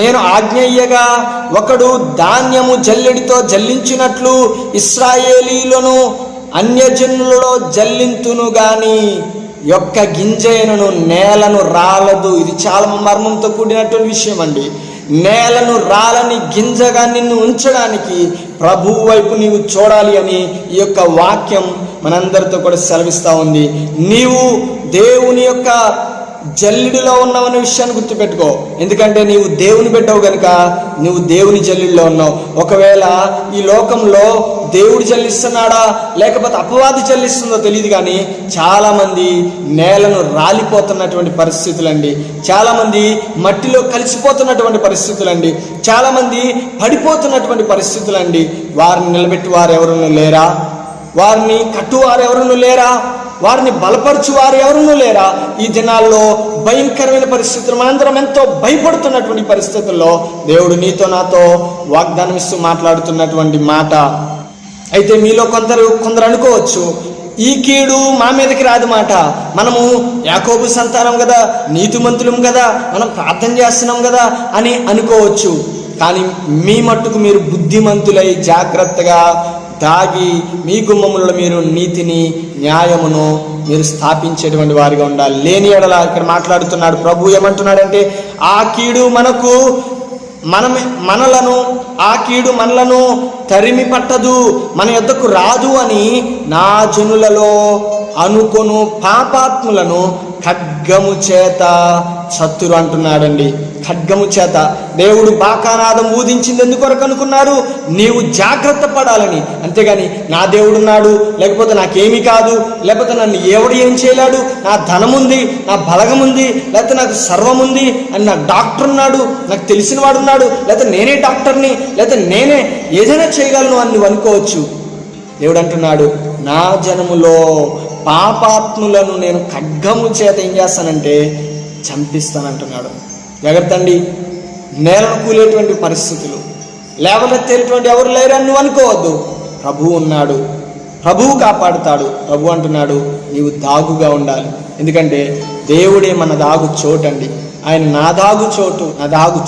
నేను ఆజ్ఞయ్యగా ఒకడు ధాన్యము జల్లెడితో జల్లించినట్లు ఇశ్రాయేలీలను అన్యజనులలో జల్లింతును గాని యొక్క గింజైనను నేలను రాలదు. ఇది చాలా మర్మంతో కూడినటువంటి విషయం అండి. నేలను రాలని గింజగా నిన్ను ఉంచడానికి ప్రభువు వైపు నీవు చూడాలి అని ఈ యొక్క వాక్యం మనందరితో కూడా సెలవిస్తూ ఉంది. నీవు దేవుని యొక్క జల్లిడిలో ఉన్నావనే విషయాన్ని గుర్తుపెట్టుకో. ఎందుకంటే నీవు దేవుని బిడ్డవు కనుక నువ్వు దేవుని జల్లిడిలో ఉన్నావు. ఒకవేళ ఈ లోకంలో దేవుడు జల్లిస్తున్నాడా లేకపోతే అపవాది జల్లిస్తుందో తెలియదు, కానీ చాలామంది నేలను రాలిపోతున్నటువంటి పరిస్థితులండి. చాలామంది మట్టిలో కలిసిపోతున్నటువంటి పరిస్థితులండి. చాలామంది పడిపోతున్నటువంటి పరిస్థితులండి. వారిని నిలబెట్టి వారు ఎవరునూ లేరా? వారిని కట్టువారు ఎవరునూ లేరా? వారిని బలపరచు వారు ఎవరునూ లేరా? ఈ దినాల్లో భయంకరమైన పరిస్థితులు, మనందరం ఎంతో భయపడుతున్నటువంటి పరిస్థితుల్లో దేవుడు నీతో నాతో వాగ్దానం ఇస్తూ మాట్లాడుతున్నటువంటి మాట. అయితే మీలో కొందరు అనుకోవచ్చు, ఈ కీడు మా మీదకి రాదు మాట, మనము యాకోబు సంతానం కదా, నీతిమంతులం కదా, మనం ప్రార్థన చేస్తున్నాం కదా అని అనుకోవచ్చు. కానీ మీ మట్టుకు మీరు బుద్ధిమంతులై జాగ్రత్తగా దాగి మీ గుమ్మములలో మీరు నీతిని న్యాయమును మీరు స్థాపించేటువంటి వారిగా ఉండాలి. లేని ఎడల ఇక్కడ మాట్లాడుతున్నాడు ప్రభు. ఏమంటున్నాడంటే, ఆ కీడు మనలను తరిమి పట్టదు, మన యొద్దకు రాదు అని నా జనులలో అనుకొను పాపాత్ములను ఖడ్గము చేత చతురు అంటున్నాడండి. ఖడ్గము చేత దేవుడు బాకానాదం ఊదించింది ఎందుకొరకు అనుకున్నారు? నీవు జాగ్రత్త పడాలని. అంతేగాని నా దేవుడున్నాడు, లేకపోతే నాకేమీ కాదు, లేకపోతే నన్ను ఎవడు ఏం చేయలేడు, నా ధనముంది, నా బలగముంది, లేకపోతే నాకు సర్వముంది అని నా డాక్టర్ ఉన్నాడు, నాకు తెలిసిన వాడు ఉన్నాడు, లేకపోతే నేనే డాక్టర్ని, లేకపోతే నేనే ఏదైనా చేయగలను అని నువ్వు అనుకోవచ్చు. దేవుడు అంటున్నాడు, నా జనములో పాపాత్ములను నేను ఖడ్గము చేత ఏం చేస్తానంటే చంపిస్తానంటున్నాడు. జాగ్రత్త అండి. నేలను కూలేటువంటి పరిస్థితులు, లేవనెత్తేటువంటి ఎవరు లేరని నువ్వు అనుకోవద్దు. ప్రభువు ఉన్నాడు, ప్రభువు కాపాడుతాడు. ప్రభు అంటున్నాడు నీవు దాగుగా ఉండాలి. ఎందుకంటే దేవుడే మన దాగు చోటండి. ఆయన నా దాగు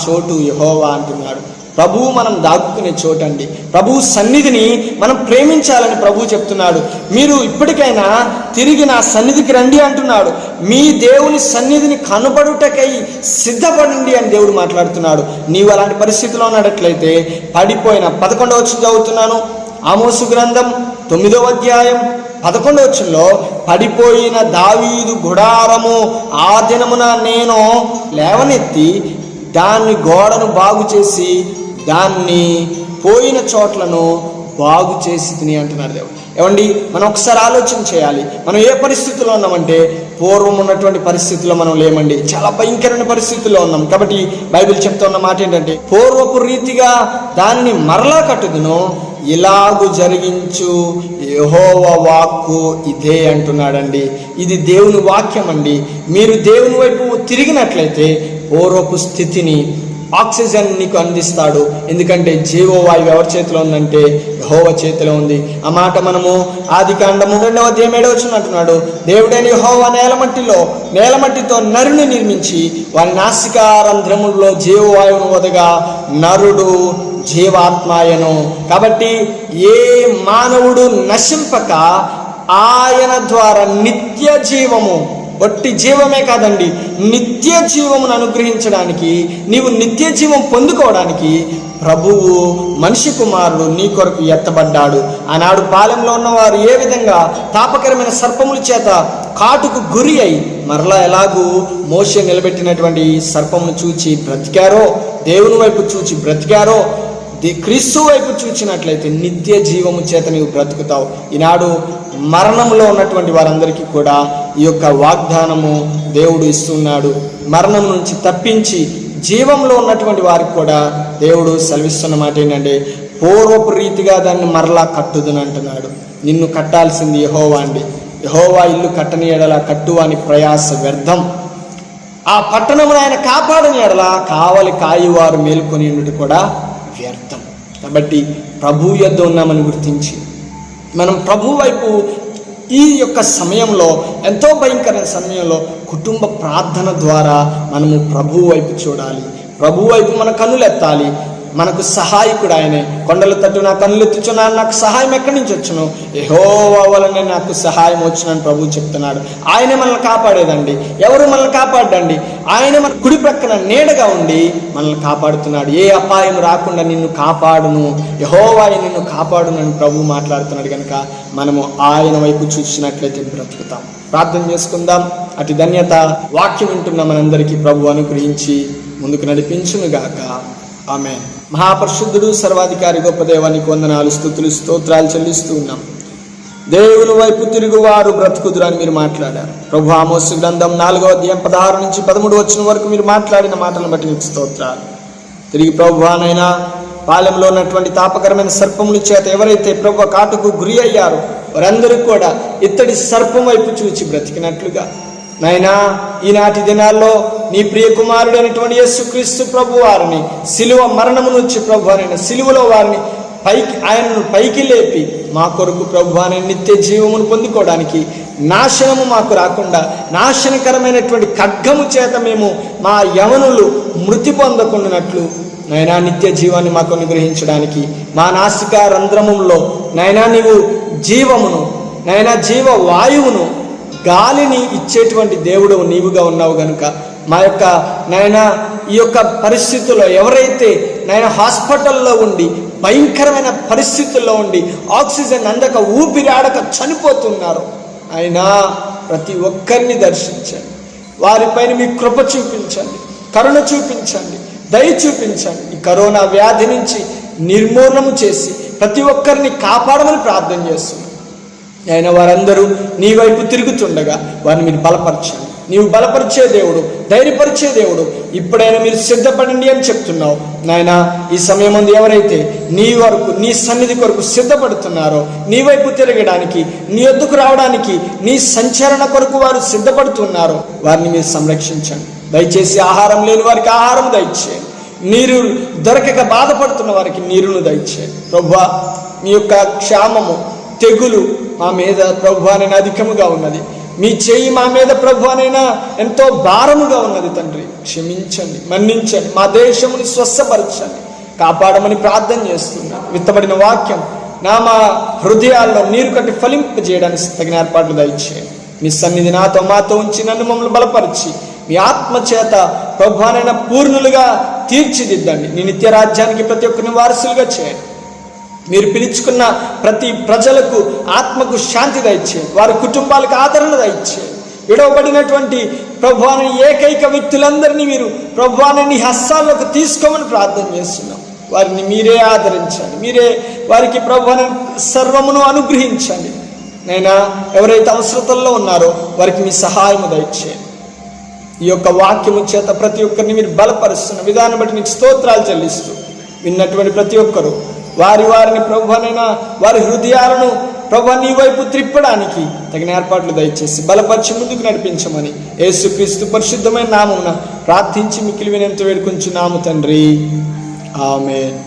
చోటు యెహోవా అంటున్నాడు. ప్రభువు మనం దాక్కునే చోటండి. ప్రభువు సన్నిధిని మనం ప్రేమించాలని ప్రభువు చెప్తున్నాడు. మీరు ఇప్పటికైనా తిరిగి నా సన్నిధికి రండి అంటున్నాడు. మీ దేవుని సన్నిధిని కనబడుటకై సిద్ధపడండి అని దేవుడు మాట్లాడుతున్నాడు. నీవు అలాంటి పరిస్థితిలో ఉన్నట్లయితే పడిపోయిన 11వ వచనం చదువుతున్నాను. ఆమోసు గ్రంథం 9వ అధ్యాయం 11వ వచనంలో, పడిపోయిన దావీదు గుడారము ఆ దినమున నేను లేవనెత్తి దాన్ని గోడను బాగు చేసి దాన్ని పోయిన చోట్లను బాగు చేసి తిని అంటున్నారు దేవుడు. ఏమండి, మనం ఒకసారి ఆలోచన చేయాలి. మనం ఏ పరిస్థితుల్లో ఉన్నామంటే పూర్వం ఉన్నటువంటి పరిస్థితుల్లో మనం లేమండి. చాలా భయంకరమైన పరిస్థితుల్లో ఉన్నాం. కాబట్టి బైబిల్ చెప్తున్న మాట ఏంటంటే, పూర్వపు రీతిగా దానిని మరలా కట్టుదును, ఇలాగు జరిగించు యెహోవా వాక్కు ఇదే అంటున్నాడండి. ఇది దేవుని వాక్యం అండి. మీరు దేవుని వైపు తిరిగినట్లయితే పూర్వపు స్థితిని, ఆక్సిజన్ నీకు అందిస్తాడు. ఎందుకంటే జీవవాయువు ఎవరి చేతిలో ఉందంటే యెహోవా చేతిలో ఉంది. ఆ మాట మనము ఆదికాండము 2వ అధ్యాయం 7వ వచనం అంటున్నాడు, దేవుడైన యెహోవా నేలమట్టితో నరుని నిర్మించి వారి నాసికారంధ్రములలో జీవవాయువును వదగా నరుడు జీవాత్మాయను. కాబట్టి ఏ మానవుడు నశింపక ఆయన ద్వారా నిత్య జీవము, ఒట్టి జీవమే కాదండి, నిత్య జీవమును అనుగ్రహించడానికి, నీవు నిత్య జీవం పొందుకోవడానికి ప్రభువు మనిషి కుమారుడు నీ కొరకు ఎత్తబడ్డాడు. ఆనాడు పాలెంలో ఉన్నవారు ఏ విధంగా తాపకరమైన సర్పముల చేత కాటుకు గురి అయి మరలా ఎలాగూ మోషే నిలబెట్టినటువంటి సర్పమును చూచి బ్రతికారో, దేవుని వైపు చూచి బ్రతికారో, క్రీస్తు వైపు చూచినట్లయితే నిత్య జీవము చేత నీవు బ్రతుకుతావు. ఈనాడు మరణంలో ఉన్నటువంటి వారందరికీ కూడా ఈ యొక్క వాగ్దానము దేవుడు ఇస్తున్నాడు. మరణం నుంచి తప్పించి జీవంలో ఉన్నటువంటి వారికి కూడా దేవుడు సెలవిస్తున్న మాట ఏంటంటే, పూర్వపు రీతిగా దాన్ని మరలా కట్టుదును అంటున్నాడు. నిన్ను కట్టాల్సింది యెహోవా అండి. యెహోవా ఇల్లు కట్టని ఎడల కట్టువాని ప్రయాస వ్యర్థం. ఆ పట్టణమును ఆయన కాపాడని ఎడల కావలి కాయువారు మేలుకొని ఉన్నట్టు కూడా వ్యర్థం. కాబట్టి ప్రభు యొద్ద ఉన్నామని గుర్తించి మనం ప్రభు వైపు ఈ యొక్క సమయంలో, ఎంతో భయంకరమైన సమయంలో కుటుంబ ప్రార్థన ద్వారా మనము ప్రభు వైపు చూడాలి. ప్రభు వైపు మన కన్నులెత్తాలి. మనకు సహాయకుడు ఆయనే. కొండల తట్టు నా కన్నులెత్తుచున్నాను, నాకు సహాయం ఎక్కడి నుంచి వచ్చును? యెహోవా వలనే నాకు సహాయం వచ్చునని ప్రభు చెప్తున్నాడు. ఆయనే మనల్ని కాపాడేదండి. ఎవరు మనల్ని కాపాడండి? ఆయన మన కుడి ప్రక్కన నీడగా ఉండి మనల్ని కాపాడుతున్నాడు. ఏ అపాయం రాకుండా నిన్ను కాపాడును, యెహోవా నిన్ను కాపాడునని ప్రభు మాట్లాడుతున్నాడు. కనుక మనము ఆయన వైపు చూసినట్లయితే బ్రతుకుతాం. ప్రార్థన చేసుకుందాం. అటు ధన్యత వాక్యం వింటున్న మనందరికీ ప్రభు అనుగ్రహించి ముందుకు నడిపించునుగాక. ఆమేన్. మహాపరిశుద్ధుడు సర్వాధికారి గొప్ప దేవానికి వందనాలు, స్తుతులు, స్తోత్రాలు చెల్లిస్తూ ఉన్నాం. దేవుని వైపు తిరుగువారు బ్రతుకుదురు అని మీరు మాట్లాడారు ప్రభు. ఆమోసు గ్రంథం 4వ అధ్యాయం 16 నుంచి 13 వచనం వరకు మీరు మాట్లాడిన మాటలను బట్టి మీకు స్తోత్రాలు. తిరిగి ప్రభువానైనా పాలెంలో ఉన్నటువంటి తాపకరమైన సర్పముల చేత ఎవరైతే ప్రభు కాటుకు గురి అయ్యారో వారందరూ కూడా ఇత్తడి సర్పం వైపు చూచి బ్రతికినట్లుగా నాయనా, ఈనాటి దినాల్లో నీ ప్రియ కుమారుడైనటువంటి యేసుక్రీస్తు ప్రభు వారిని సిలువ మరణము నుంచి ప్రభు అయిన సిలువలో వారిని ఆయనను పైకి లేపి మా కొరకు ప్రభు అనే నిత్య జీవమును పొందుకోవడానికి, నాశనము మాకు రాకుండా నాశనకరమైనటువంటి ఖడ్గము చేత మేము మా యవనులు మృతి పొందకుండానట్లు నైనా నిత్య జీవాన్ని మాకు అనుగ్రహించడానికి, మా నాసిక రంధ్రములో నైనా నీవు జీవమును, నైనా జీవ వాయువును, గాలిని ఇచ్చేటువంటి దేవుడు నీవుగా ఉన్నావు గనుక మా యొక్క నైనా ఈ యొక్క పరిస్థితుల్లో ఎవరైతే నైనా హాస్పిటల్లో ఉండి భయంకరమైన పరిస్థితుల్లో ఉండి ఆక్సిజన్ అందక ఊపిరాడక చనిపోతున్నారు, అయినా ప్రతి ఒక్కరిని దర్శించండి. వారిపైన మీ కృప చూపించండి, కరుణ చూపించండి, దయ చూపించండి. ఈ కరోనా వ్యాధి నుంచి నిర్మూలన చేసి ప్రతి ఒక్కరిని కాపాడమని ప్రార్థన చేస్తున్నాం. అయినా వారందరూ నీ వైపు తిరుగుతుండగా వారిని మీరు బలపరచండి. నీవు బలపరిచే దేవుడు, ధైర్యపరిచే దేవుడు. ఇప్పుడైనా మీరు సిద్ధపడండి అని చెప్తున్నావు నాయన. ఈ సమయం ముందు ఎవరైతే నీ వరకు, నీ సన్నిధి కొరకు సిద్ధపడుతున్నారో, నీ వైపు తిరగడానికి, నీ వద్దకు రావడానికి, నీ సంచరణ కొరకు వారు సిద్ధపడుతున్నారో వారిని మీరు సంరక్షించండి. దయచేసి ఆహారం లేని వారికి ఆహారం దయచేయండి. నీరు దొరకక బాధపడుతున్న వారికి నీరును దయచేయండి ప్రభువా. మీ యొక్క క్షామము, తెగులు మా మీద ప్రభువానైనా అధికముగా ఉన్నది. మీ చెయ్యి మా మీద ప్రభువానైనా ఎంతో భారముగా ఉన్నది తండ్రి. క్షమించండి, మన్నించండి, మా దేశముని స్వస్థపరచండి, కాపాడమని ప్రార్థన చేస్తున్నాను. విత్తబడిన వాక్యం మా హృదయాల్లో నీరు కట్టి ఫలింపజేయడానికి తగిన ఏర్పాట్లు దయచేయండి. మీ సన్నిధి నాతో మాతో ఉంచి నన్ను మమ్మల్ని బలపరిచి మీ ఆత్మ చేత ప్రభువానైనా పూర్ణులుగా తీర్చిదిద్దండి. నీ నిత్య రాజ్యానికి ప్రతి ఒక్కరిని వారసులుగా చేయండి. మీరు పిలుచుకున్న ప్రతి ప్రజలకు ఆత్మకు శాంతి దయచేయండి. వారి కుటుంబాలకు ఆదరణ దయచేయండి. విడవబడినటువంటి ప్రభువాని ఏకైక వ్యక్తులందరినీ మీరు ప్రభువాని నీ హస్తాల్లోకి తీసుకోమని ప్రార్థన చేస్తున్నాం. వారిని మీరే ఆదరించండి, మీరే వారికి ప్రభువాని సర్వమును అనుగ్రహించండి. నైనా ఎవరైతే అవసరతల్లో ఉన్నారో వారికి మీ సహాయము దయచేయండి. ఈ యొక్క వాక్యము చేత ప్రతి ఒక్కరిని మీరు బలపరుస్తున్న విధానం బట్టి నీకు స్తోత్రాలు చెల్లిస్తూ విన్నటువంటి ప్రతి ఒక్కరు వారిని ప్రభువనైనా వారి హృదయాలను ప్రభు నీ వైపు త్రిప్పడానికి తగిన ఏర్పాట్లు దయచేసి బలపరిచి ముందుకు నడిపించమని యేసుక్రీస్తు పరిశుద్ధమైన నామమున ప్రార్థించి మిక్కిలి వినయంతో వేడుకొంచున్నాము తండ్రి. ఆమేన్.